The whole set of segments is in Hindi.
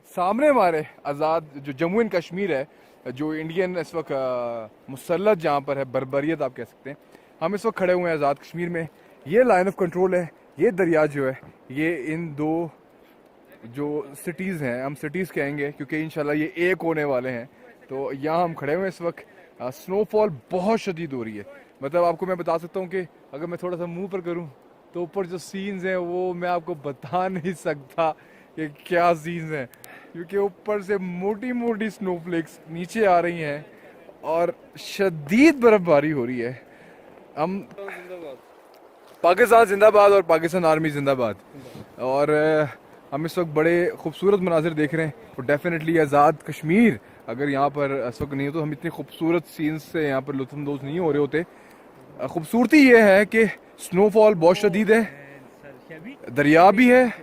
सामने हमारे आज़ाद जो जम्मू एंड कश्मीर है, जो इंडियन इस वक्त मुसल्लत जहाँ पर है, बर्बरियत आप कह सकते हैं। हम इस वक्त खड़े हुए हैं आज़ाद कश्मीर में। ये लाइन ऑफ कंट्रोल है, ये दरिया जो है ये इन दो जो सिटीज़ हैं, हम सिटीज़ कहेंगे क्योंकि इंशाल्लाह ये एक होने वाले हैं। तो यहाँ हम खड़े हुए हैं इस वक्त। स्नोफॉल बहुत शदीद हो रही है। मतलब आपको मैं बता सकता हूँ कि अगर मैं थोड़ा सा मुंह पर करूँ तो ऊपर जो सीन्स हैं वो मैं आपको बता नहीं सकता कि क्या सीन्स हैं, क्योंकि ऊपर से मोटी मोटी स्नोफ्लेक्स नीचे आ रही हैं और शदीद बर्फबारी हो रही है। हम पाकिस्तान जिंदाबाद और पाकिस्तान आर्मी जिंदाबाद। और हम इस वक्त बड़े खूबसूरत मनाजिर देख रहे हैं। और डेफिनेटली आज़ाद कश्मीर अगर यहाँ पर इस वक्त नहीं हो तो हम इतनी खूबसूरत सीन्स से यहाँ पर लुत्फ़अंदोज़ नहीं हो रहे होते। खूबसूरती ये है कि स्नोफॉल बहुत शदीद है, दरिया भी है,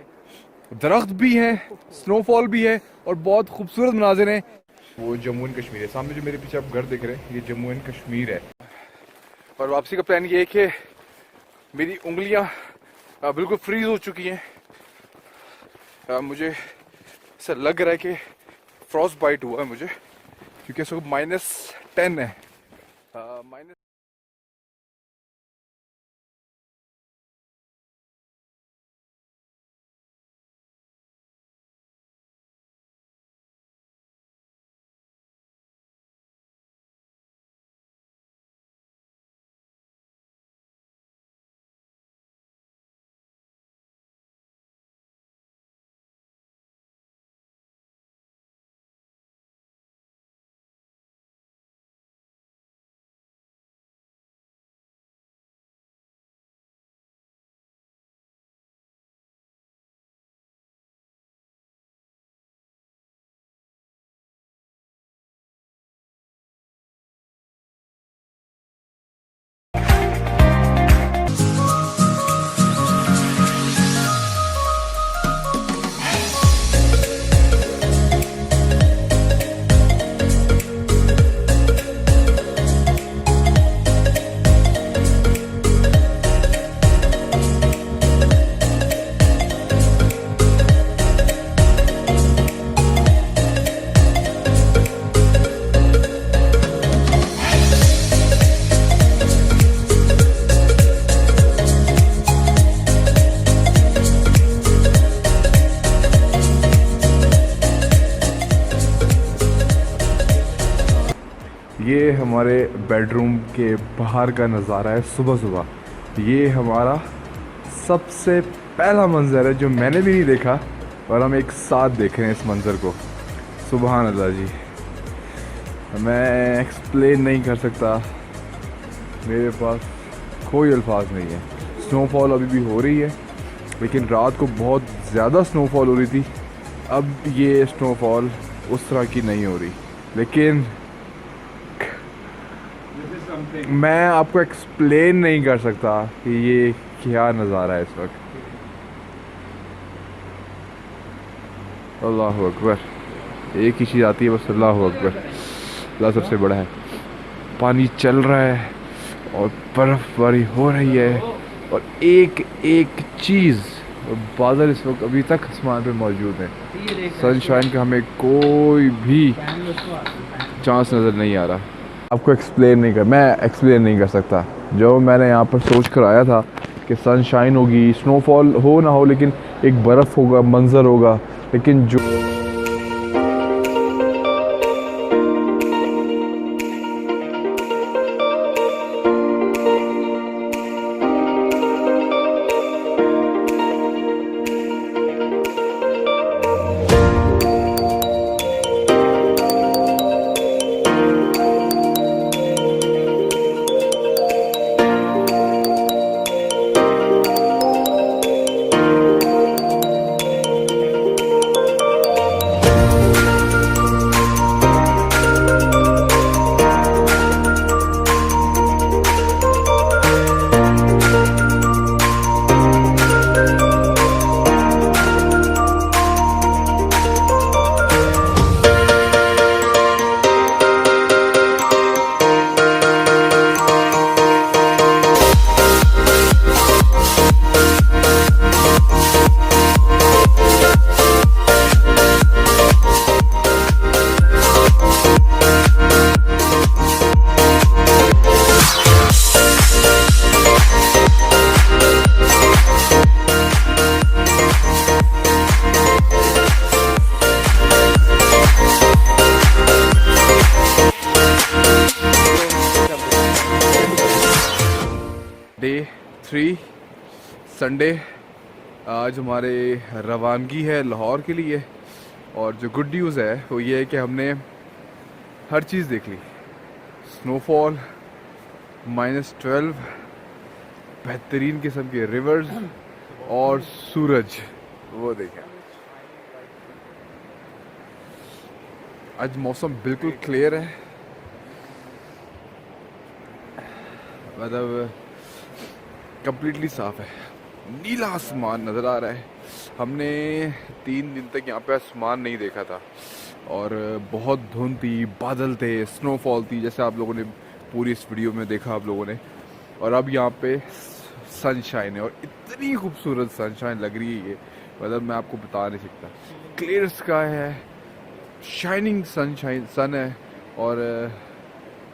दरख्त भी हैं, स्नोफॉल भी है और बहुत खूबसूरत मनाजिर हैं। वो जम्मू एंड कश्मीर है। सामने जो मेरे पीछे आप घर देख रहे हैं ये जम्मू एंड कश्मीर है। और वापसी का प्लान ये है कि मेरी उंगलियां बिल्कुल फ्रीज हो चुकी हैं। मुझे ऐसा लग रहा है कि फ्रॉस्ट बाइट हुआ है मुझे, क्योंकि इस वक्त -10 है। माइनस ये हमारे बेडरूम के बाहर का नज़ारा है सुबह सुबह। ये हमारा सबसे पहला मंज़र है जो मैंने भी नहीं देखा और हम एक साथ देख रहे हैं इस मंज़र को। सुभान अल्लाह जी, मैं एक्सप्लेन नहीं कर सकता, मेरे पास कोई अल्फाज नहीं है। स्नोफॉल अभी भी हो रही है, लेकिन रात को बहुत ज़्यादा स्नोफॉल हो रही थी। अब ये स्नोफॉल उस तरह की नहीं हो रही, लेकिन मैं आपको एक्सप्लेन नहीं कर सकता कि ये क्या नज़ारा है इस वक्त। अल्लाह अकबर, एक ही चीज़ आती है बस, अल्लाह अकबर। अल्लाह सबसे बड़ा है। पानी चल रहा है और बर्फ़बारी हो रही है और एक एक चीज़, बादल इस वक्त अभी तक आसमान पे मौजूद है। सनशाइन का हमें कोई भी चांस नज़र नहीं आ रहा। आपको मैं एक्सप्लेन नहीं कर सकता। जो मैंने यहाँ पर सोच कर आया था कि सनशाइन होगी, स्नोफॉल हो ना हो, लेकिन एक बर्फ़ होगा, मंज़र होगा, लेकिन जो 3 संडे। आज हमारे रवानगी है लाहौर के लिए, और जो गुड न्यूज़ है वो ये है कि हमने हर चीज़ देख ली। स्नोफॉल, -12, बेहतरीन किस्म के रिवर्स और सूरज वो देखें। आज मौसम बिल्कुल क्लियर है, मतलब कंप्लीटली साफ है, नीला आसमान नज़र आ रहा है। हमने 3 दिन तक यहाँ पे आसमान नहीं देखा था और बहुत धुंध थी, बादल थे, स्नोफॉल थी, जैसे आप लोगों ने पूरी इस वीडियो में देखा आप लोगों ने। और अब यहाँ पे सनशाइन है और इतनी खूबसूरत सनशाइन लग रही है ये, मतलब मैं आपको बता नहीं सकता। क्लियर स्काई है, शाइनिंग सन है और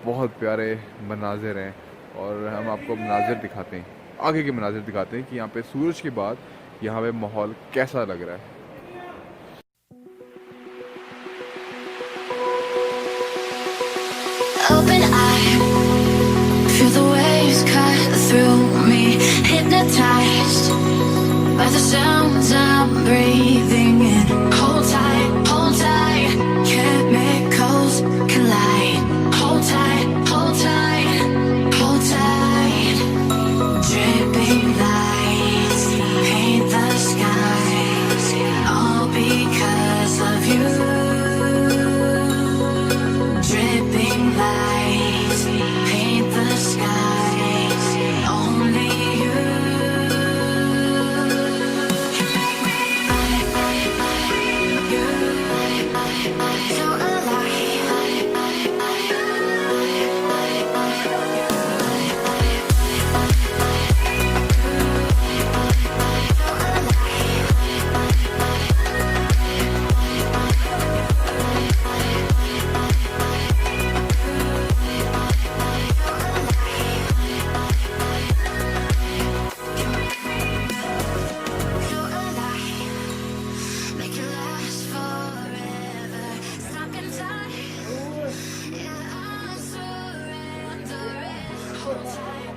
बहुत प्यारे मनाजिर हैं। और हम आपको मनाजिर दिखाते हैं, आगे के मनाजिर दिखाते हैं कि यहाँ पे सूरज के बाद यहाँ पे माहौल कैसा लग रहा है। Open eye, feel the waves cut through me, hypnotized by the sounds I'm breathing in. Hold tight, chemicals collide. Hold tight, hold tight, hold tight. Dripping lights paint the skies, all because of you. Dripping lights paint the skies, only you can make me so alive. Make it last forever. Stuck in time. Yeah, I'm surrendering. Hold tight,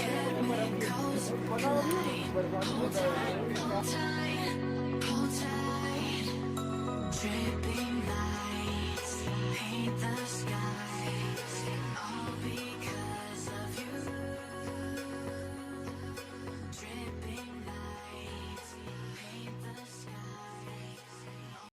chemicals collide. Hold tight, hold tight, hold tight. Dripping